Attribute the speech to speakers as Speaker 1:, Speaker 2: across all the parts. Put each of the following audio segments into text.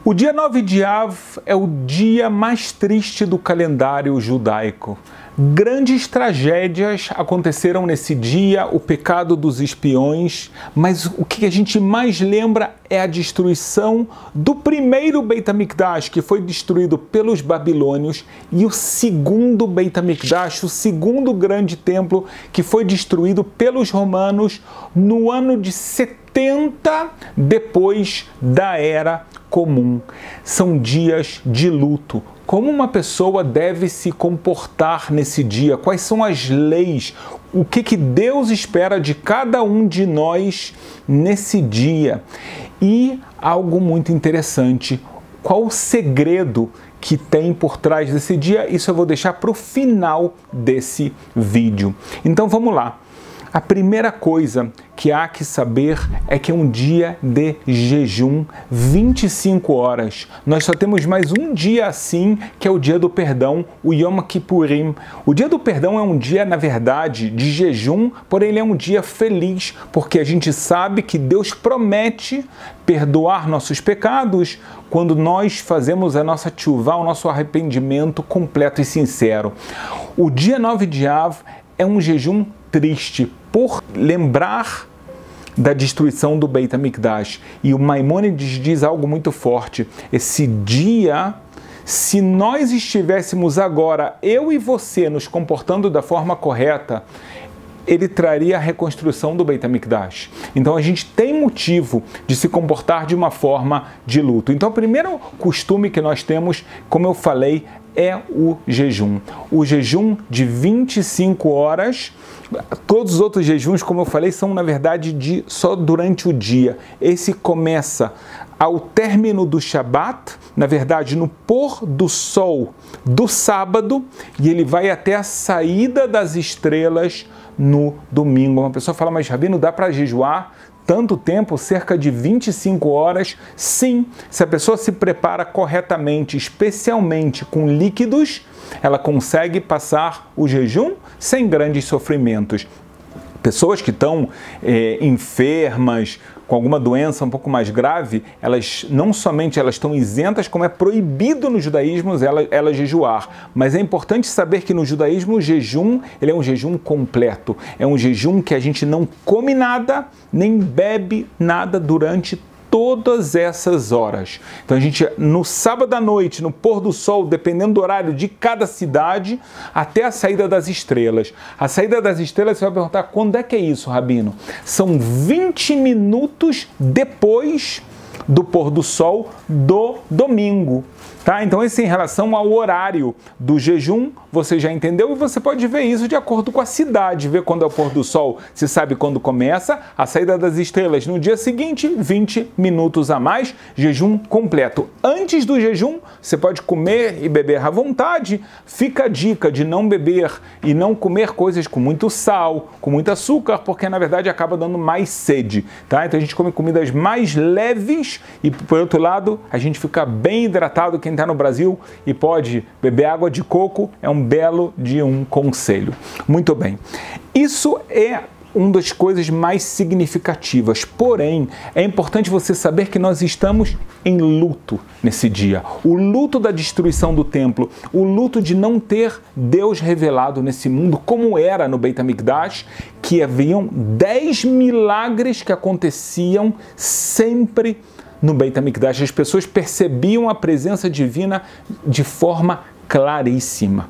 Speaker 1: O dia 9 de Av é o dia mais triste do calendário judaico. Grandes tragédias aconteceram nesse dia, o pecado dos espiões, mas o que a gente mais lembra é a destruição do primeiro Beit HaMikdash, que foi destruído pelos babilônios, e o segundo Beit HaMikdash, o segundo grande templo, que foi destruído pelos romanos no ano de 70 depois da Era Comum. São dias de luto. Como uma pessoa deve se comportar nesse dia? Quais são as leis? O que Deus espera de cada um de nós nesse dia? E algo muito interessante, qual o segredo que tem por trás desse dia? Isso eu vou deixar para o final desse vídeo. Então vamos lá. A primeira coisa que há que saber é que é um dia de jejum, 25 horas. Nós só temos mais um dia assim, que é o dia do perdão, o Yom Kippurim. O dia do perdão é um dia, na verdade, de jejum, porém ele é um dia feliz, porque a gente sabe que Deus promete perdoar nossos pecados quando nós fazemos a nossa tchuvá, o nosso arrependimento completo e sincero. O dia 9 de Av é um jejum triste por lembrar da destruição do Beit HaMikdash. E o Maimônides diz algo muito forte. Esse dia, se nós estivéssemos agora, eu e você, nos comportando da forma correta, ele traria a reconstrução do Beit HaMikdash. Então a gente tem motivo de se comportar de uma forma de luto. Então o primeiro costume que nós temos, como eu falei, é o jejum. O jejum de 25 horas. Todos os outros jejuns, como eu falei, são na verdade só durante o dia. Esse começa ao término do Shabat, na verdade no pôr do sol do sábado, e ele vai até a saída das estrelas no domingo. Uma pessoa fala, mas Rabino, dá para jejuar tanto tempo, cerca de 25 horas? Sim, se a pessoa se prepara corretamente, especialmente com líquidos, ela consegue passar o jejum sem grandes sofrimentos. Pessoas que estão enfermas, com alguma doença um pouco mais grave, elas não somente elas estão isentas, como é proibido no judaísmo ela jejuar. Mas é importante saber que no judaísmo o jejum, ele é um jejum completo. É um jejum que a gente não come nada, nem bebe nada durante todas essas horas. Então a gente, no sábado à noite, no pôr do sol, dependendo do horário de cada cidade, até a saída das estrelas. A saída das estrelas, você vai perguntar, quando é que é isso, Rabino? São 20 minutos depois do pôr do sol do domingo. Tá? Então, esse em relação ao horário do jejum, você já entendeu, e você pode ver isso de acordo com a cidade, ver quando é o pôr do sol, você sabe quando começa, a saída das estrelas no dia seguinte, 20 minutos a mais, jejum completo. Antes do jejum, você pode comer e beber à vontade, fica a dica de não beber e não comer coisas com muito sal, com muito açúcar, porque na verdade acaba dando mais sede. Tá? Então a gente come comidas mais leves e, por outro lado, a gente fica bem hidratado. Quem está no Brasil e pode beber água de coco, é um belo de um conselho. Muito bem. Isso é uma das coisas mais significativas, porém, é importante você saber que nós estamos em luto nesse dia. O luto da destruição do templo, o luto de não ter Deus revelado nesse mundo, como era no Beit HaMikdash, que haviam 10 milagres que aconteciam sempre no Beit HaMikdash. As pessoas percebiam a presença divina de forma claríssima.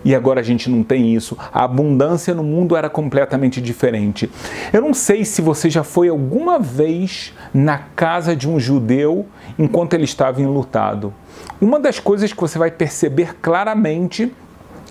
Speaker 1: E agora a gente não tem isso. A abundância no mundo era completamente diferente. Eu não sei se você já foi alguma vez na casa de um judeu enquanto ele estava enlutado. Uma das coisas que você vai perceber claramente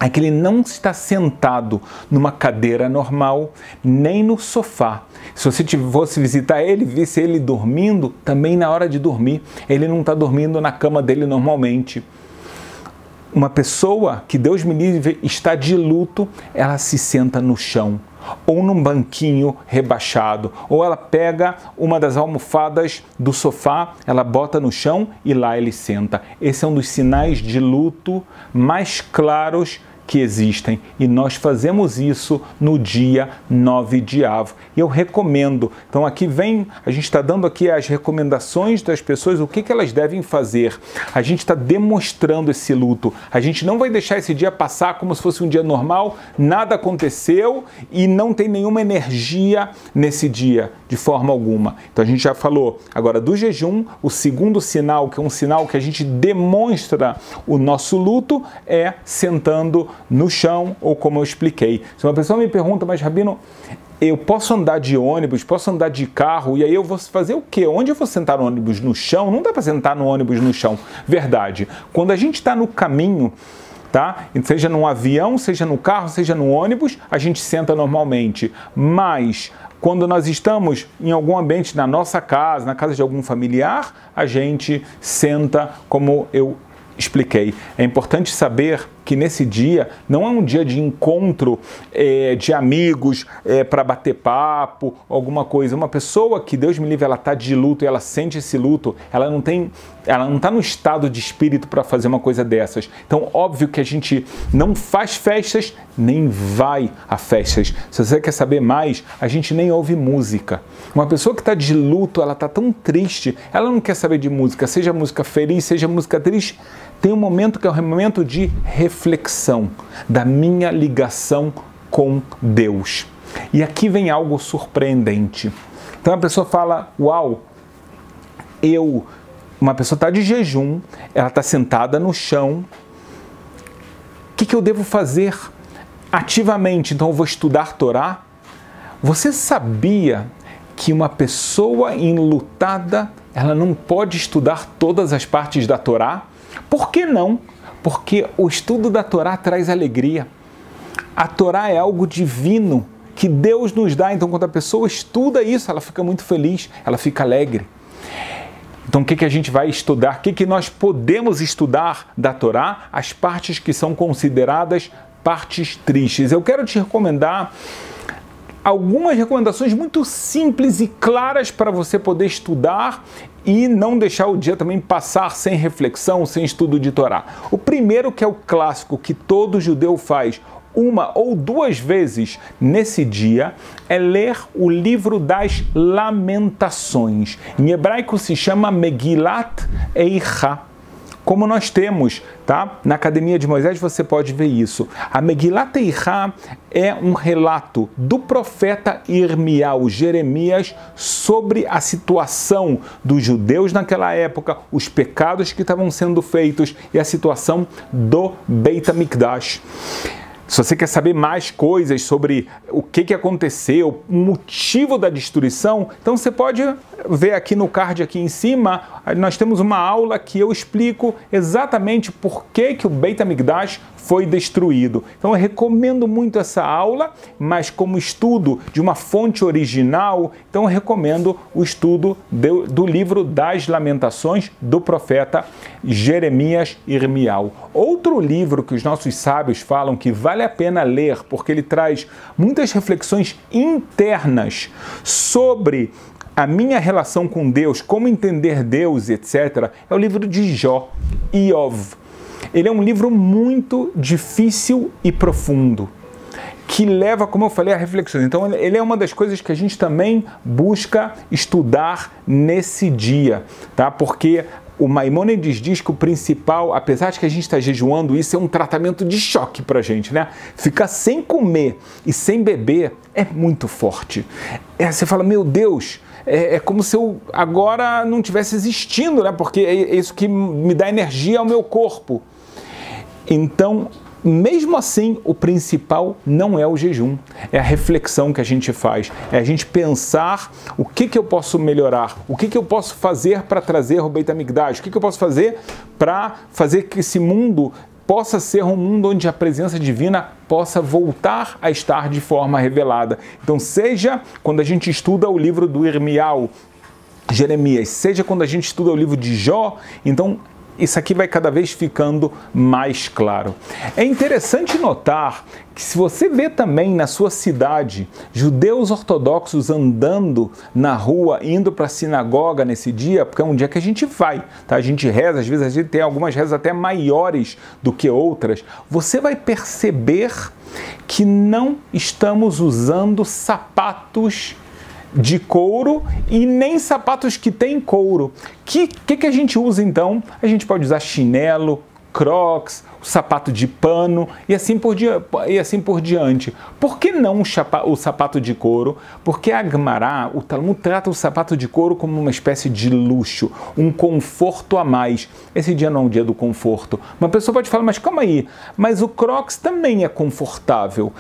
Speaker 1: é que ele não está sentado numa cadeira normal, nem no sofá. Se você fosse visitar ele, visse ele dormindo, também na hora de dormir, ele não está dormindo na cama dele normalmente. Uma pessoa que, Deus me livre, está de luto, ela se senta no chão, ou num banquinho rebaixado, ou ela pega uma das almofadas do sofá, ela bota no chão e lá ele senta. Esse é um dos sinais de luto mais claros que existem, e nós fazemos isso no dia 9 de Av. E eu recomendo. Então aqui vem, a gente está dando aqui as recomendações das pessoas, o que elas devem fazer. A gente está demonstrando esse luto. A gente não vai deixar esse dia passar como se fosse um dia normal, nada aconteceu e não tem nenhuma energia nesse dia, de forma alguma. Então a gente já falou agora do jejum. O segundo sinal, que é um sinal que a gente demonstra o nosso luto, é sentando no chão, ou como eu expliquei. Se uma pessoa me pergunta, mas Rabino, eu posso andar de ônibus, posso andar de carro, e aí eu vou fazer o quê? Onde eu vou sentar no ônibus? No chão? Não dá para sentar no ônibus no chão. Verdade. Quando a gente está no caminho, tá? Seja num avião, seja no carro, seja no ônibus, a gente senta normalmente. Mas quando nós estamos em algum ambiente, na nossa casa, na casa de algum familiar, a gente senta como eu expliquei. É importante saber que nesse dia não é um dia de encontro de amigos para bater papo, alguma coisa. Uma pessoa que, Deus me livre, ela está de luto e ela sente esse luto, ela não está no estado de espírito para fazer uma coisa dessas. Então, óbvio que a gente não faz festas, nem vai a festas. Se você quer saber mais, a gente nem ouve música. Uma pessoa que está de luto, ela está tão triste, ela não quer saber de música, seja música feliz, seja música triste. Tem um momento que é um momento de reflexão da minha ligação com Deus. E aqui vem algo surpreendente. Então a pessoa fala, uau, uma pessoa está de jejum, ela está sentada no chão, o que eu devo fazer ativamente? Então eu vou estudar Torá? Você sabia que uma pessoa enlutada, ela não pode estudar todas as partes da Torá? Por que não? Porque o estudo da Torá traz alegria. A Torá é algo divino que Deus nos dá. Então, quando a pessoa estuda isso, ela fica muito feliz, ela fica alegre. Então, o que a gente vai estudar? O que nós podemos estudar da Torá? As partes que são consideradas partes tristes. Eu quero te recomendar algumas recomendações muito simples e claras para você poder estudar e não deixar o dia também passar sem reflexão, sem estudo de Torá. O primeiro, que é o clássico que todo judeu faz uma ou duas vezes nesse dia, é ler o livro das Lamentações. Em hebraico se chama Megilat Eicha. Como nós temos, tá? Na Academia de Moisés você pode ver isso. A Megilat Eicha é um relato do profeta Irmiau, Jeremias, sobre a situação dos judeus naquela época, os pecados que estavam sendo feitos e a situação do Beit HaMikdash. Se você quer saber mais coisas sobre o que aconteceu, o motivo da destruição, então você pode ver aqui no card aqui em cima, nós temos uma aula que eu explico exatamente por que o Beit HaMikdash foi destruído. Então eu recomendo muito essa aula, mas como estudo de uma fonte original, então eu recomendo o estudo do livro das Lamentações do profeta Jeremias Irmiau. Outro livro que os nossos sábios falam que vale a pena ler, porque ele traz muitas reflexões internas sobre a minha relação com Deus, como entender Deus, etc., é o livro de Jó, Iov. Ele é um livro muito difícil e profundo, que leva, como eu falei, a reflexões. Então, ele é uma das coisas que a gente também busca estudar nesse dia, tá? Porque o Maimônides diz que o principal, apesar de que a gente está jejuando, isso é um tratamento de choque para a gente, né? Ficar sem comer e sem beber é muito forte. Você fala, meu Deus, é como se eu agora não tivesse existindo, né? Porque é isso que me dá energia ao meu corpo. Então, mesmo assim, o principal não é o jejum, é a reflexão que a gente faz, é a gente pensar o que eu posso melhorar, o que eu posso fazer para trazer o Beit HaMikdash, o que eu posso fazer para fazer que esse mundo possa ser um mundo onde a presença divina possa voltar a estar de forma revelada. Então, seja quando a gente estuda o livro do Irmiau, Jeremias, seja quando a gente estuda o livro de Jó, então isso aqui vai cada vez ficando mais claro. É interessante notar que se você vê também na sua cidade judeus ortodoxos andando na rua, indo para a sinagoga nesse dia, porque é um dia que a gente vai, tá? A gente reza, às vezes a gente tem algumas rezas até maiores do que outras, você vai perceber que não estamos usando sapatos de couro e nem sapatos que tem couro. Que a gente usa então? A gente pode usar chinelo, crocs, sapato de pano e assim por diante. Por que não o sapato de couro? Porque a Gemara, o Talmud, trata o sapato de couro como uma espécie de luxo, um conforto a mais. Esse dia não é um dia do conforto. Uma pessoa pode falar, mas calma aí, mas o crocs também é confortável.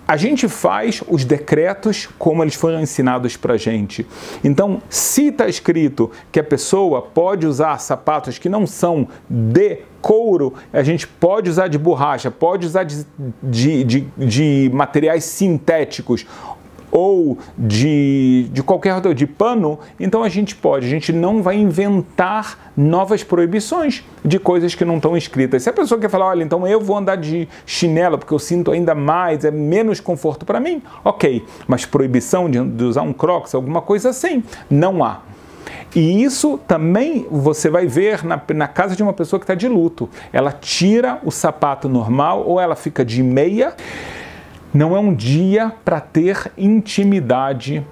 Speaker 1: A gente faz os decretos como eles foram ensinados para a gente. Então, se está escrito que a pessoa pode usar sapatos que não são de couro, a gente pode usar de borracha, pode usar de materiais sintéticos ou de qualquer outro, de pano, então a gente não vai inventar novas proibições de coisas que não estão escritas. Se a pessoa quer falar, olha, então eu vou andar de chinelo porque eu sinto ainda mais, é menos conforto para mim, ok, mas proibição de usar um crocs, alguma coisa assim, não há. E isso também você vai ver na casa de uma pessoa que está de luto. Ela tira o sapato normal ou ela fica de meia. Não é um dia para ter intimidade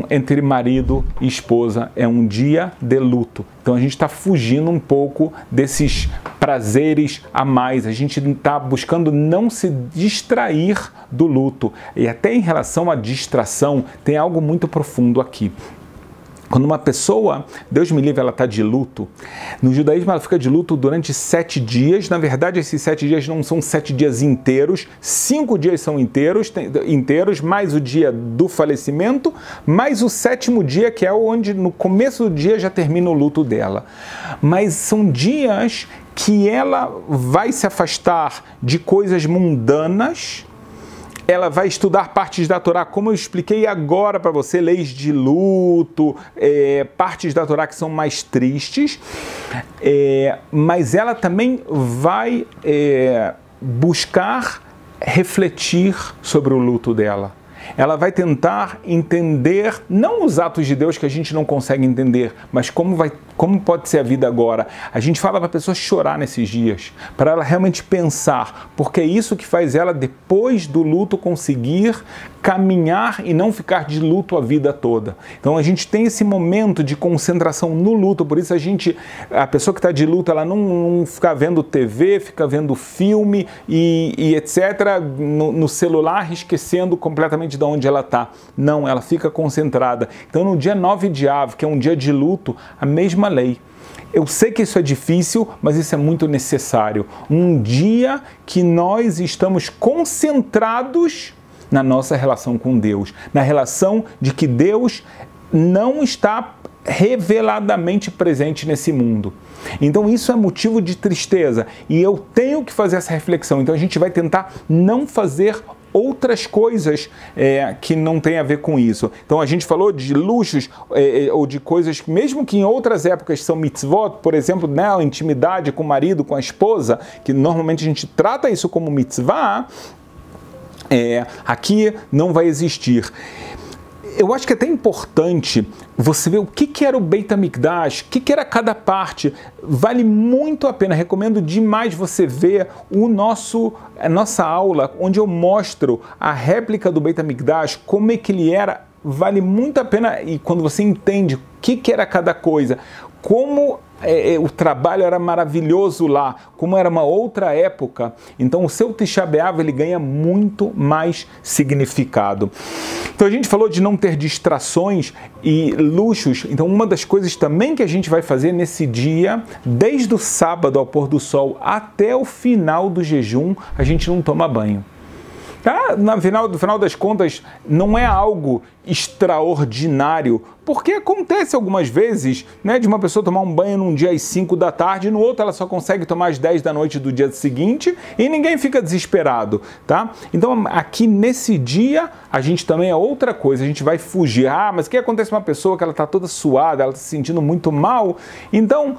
Speaker 1: entre marido e esposa, é um dia de luto. Então a gente está fugindo um pouco desses prazeres a mais, a gente está buscando não se distrair do luto. E até em relação à distração, tem algo muito profundo aqui. Quando uma pessoa, Deus me livre, ela está de luto, no judaísmo ela fica de luto durante 7 dias. Na verdade, esses 7 dias não são 7 dias inteiros, 5 dias são inteiros, mais o dia do falecimento, mais o 7º dia, que é onde no começo do dia já termina o luto dela. Mas são dias que ela vai se afastar de coisas mundanas. Ela vai estudar partes da Torá, como eu expliquei agora para você, leis de luto, partes da Torá que são mais tristes, mas ela também vai buscar refletir sobre o luto dela. Ela vai tentar entender, não os atos de Deus que a gente não consegue entender, mas como pode ser a vida agora. A gente fala para a pessoa chorar nesses dias, para ela realmente pensar, porque é isso que faz ela, depois do luto, conseguir caminhar e não ficar de luto a vida toda. Então a gente tem esse momento de concentração no luto, por isso a pessoa que está de luto, ela não fica vendo TV, fica vendo filme e etc. no celular, esquecendo completamente de onde ela está. Não, ela fica concentrada. Então no dia 9 de Av, que é um dia de luto, a mesma lei. Eu sei que isso é difícil, mas isso é muito necessário. Um dia que nós estamos concentrados na nossa relação com Deus, na relação de que Deus não está reveladamente presente nesse mundo. Então isso é motivo de tristeza e eu tenho que fazer essa reflexão. Então a gente vai tentar não fazer outras coisas que não tem a ver com isso. Então a gente falou de luxos ou de coisas que mesmo que em outras épocas são mitzvot, por exemplo, né, a intimidade com o marido, com a esposa, que normalmente a gente trata isso como mitzvah, aqui não vai existir. Eu acho que é até importante você ver o que era o Beit HaMikdash, o que era cada parte. Vale muito a pena, recomendo demais você ver a nossa aula, onde eu mostro a réplica do Beit HaMikdash, como é que ele era. Vale muito a pena, e quando você entende o que era cada coisa, como o trabalho era maravilhoso lá, como era uma outra época, então o seu Tisha B'Av ele ganha muito mais significado. Então a gente falou de não ter distrações e luxos, então uma das coisas também que a gente vai fazer nesse dia, desde o sábado ao pôr do sol até o final do jejum, a gente não toma banho. tá? No final das contas, não é algo extraordinário, porque acontece algumas vezes, né, de uma pessoa tomar um banho num dia às 5 da tarde, no outro ela só consegue tomar às 10 da noite do dia seguinte e ninguém fica desesperado, tá? Então aqui nesse dia a gente também é outra coisa, a gente vai fugir. Ah, mas o que acontece com uma pessoa que ela está toda suada, ela está se sentindo muito mal? Então,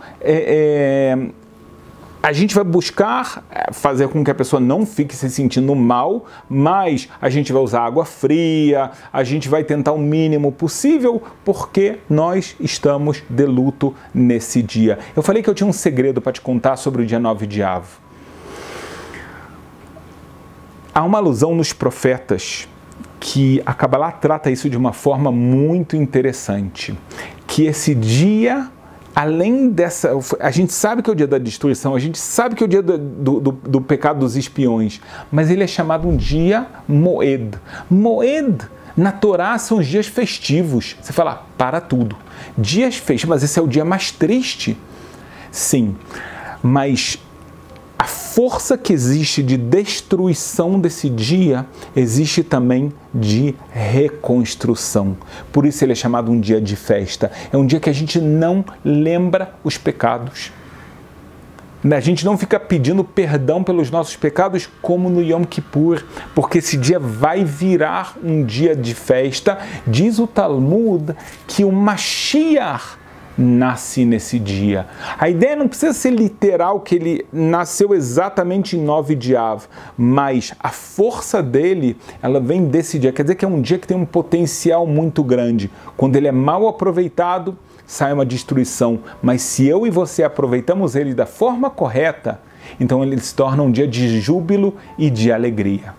Speaker 1: a gente vai buscar fazer com que a pessoa não fique se sentindo mal, mas a gente vai usar água fria, a gente vai tentar o mínimo possível, porque nós estamos de luto nesse dia. Eu falei que eu tinha um segredo para te contar sobre o dia 9 de Av. Há uma alusão nos profetas que a Kabbalah trata isso de uma forma muito interessante, que esse dia, além dessa, a gente sabe que é o dia da destruição, a gente sabe que é o dia do pecado dos espiões, mas ele é chamado um dia Moed. Moed, na Torá, são os dias festivos. Você fala, para tudo. Dias festivos, mas esse é o dia mais triste? Sim, mas a força que existe de destruição desse dia, existe também de reconstrução. Por isso ele é chamado um dia de festa. É um dia que a gente não lembra os pecados. A gente não fica pedindo perdão pelos nossos pecados como no Yom Kippur, porque esse dia vai virar um dia de festa. Diz o Talmud que o Mashiach nasce nesse dia. A ideia não precisa ser literal que ele nasceu exatamente em 9 de Av, mas a força dele, ela vem desse dia. Quer dizer que é um dia que tem um potencial muito grande. Quando ele é mal aproveitado, sai uma destruição. Mas se eu e você aproveitamos ele da forma correta, então ele se torna um dia de júbilo e de alegria.